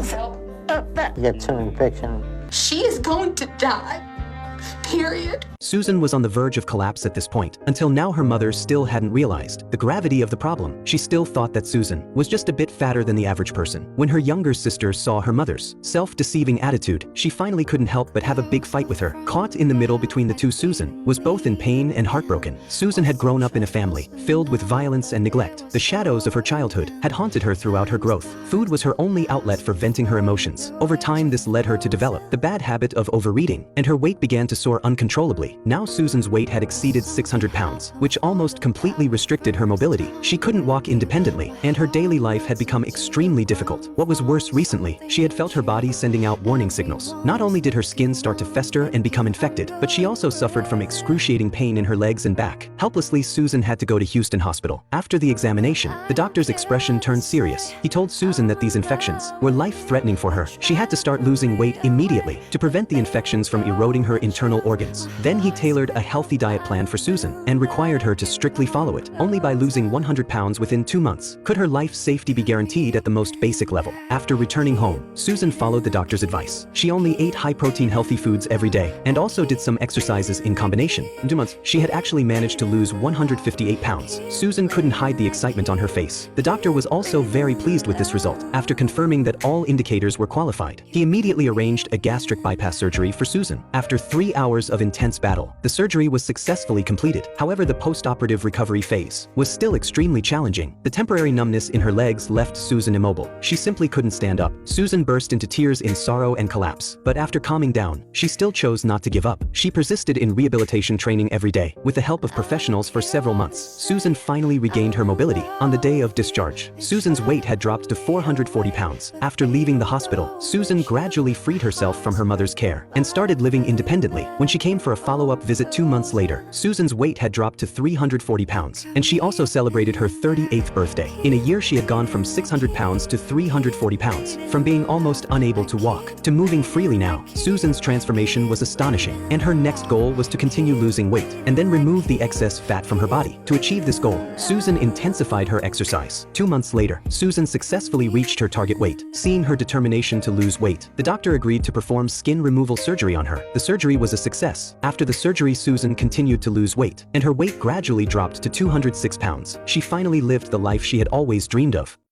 So Get some infection. she is going to die. Period. Susan was on the verge of collapse at this point, until now her mother still hadn't realized the gravity of the problem. She still thought that Susan was just a bit fatter than the average person. When her younger sister saw her mother's self-deceiving attitude, she finally couldn't help but have a big fight with her. Caught in the middle between the two, Susan was both in pain and heartbroken. Susan had grown up in a family filled with violence and neglect. The shadows of her childhood had haunted her throughout her growth. Food was her only outlet for venting her emotions. Over time, this led her to develop the bad habit of overeating, and her weight began to soar uncontrollably. Now Susan's weight had exceeded 600 pounds, which almost completely restricted her mobility. She couldn't walk independently, and her daily life had become extremely difficult. What was worse, recently, she had felt her body sending out warning signals. Not only did her skin start to fester and become infected, but she also suffered from excruciating pain in her legs and back. Helplessly, Susan had to go to Houston Hospital. After the examination, the doctor's expression turned serious. He told Susan that these infections were life-threatening for her. She had to start losing weight immediately to prevent the infections from eroding her internal organs. Then he tailored a healthy diet plan for Susan and required her to strictly follow it. Only by losing 100 pounds within 2 months could her life safety be guaranteed at the most basic level. After returning home, Susan followed the doctor's advice. She only ate high-protein healthy foods every day and also did some exercises in combination. In 2 months, she had actually managed to lose 158 pounds. Susan couldn't hide the excitement on her face. The doctor was also very pleased with this result. After confirming that all indicators were qualified, he immediately arranged a gastric bypass surgery for Susan. After 3 hours of intense battle, the surgery was successfully completed. However, the post-operative recovery phase was still extremely challenging. The temporary numbness in her legs left Susan immobile. She simply couldn't stand up. Susan burst into tears in sorrow and collapse. But after calming down, she still chose not to give up. She persisted in rehabilitation training every day. With the help of professionals for several months, Susan finally regained her mobility. On the day of discharge, Susan's weight had dropped to 440 pounds. After leaving the hospital, Susan gradually freed herself from her mother's care and started living independently. When she came for a follow-up visit 2 months later, Susan's weight had dropped to 340 pounds, and she also celebrated her 38th birthday. In a year, she had gone from 600 pounds to 340 pounds, from being almost unable to walk to moving freely now. Susan's transformation was astonishing, and her next goal was to continue losing weight and then remove the excess fat from her body. To achieve this goal, Susan intensified her exercise. 2 months later, Susan successfully reached her target weight. Seeing her determination to lose weight, the doctor agreed to perform skin removal surgery on her. The surgery was a success. After the surgery, Susan continued to lose weight, and her weight gradually dropped to 206 pounds. She finally lived the life she had always dreamed of.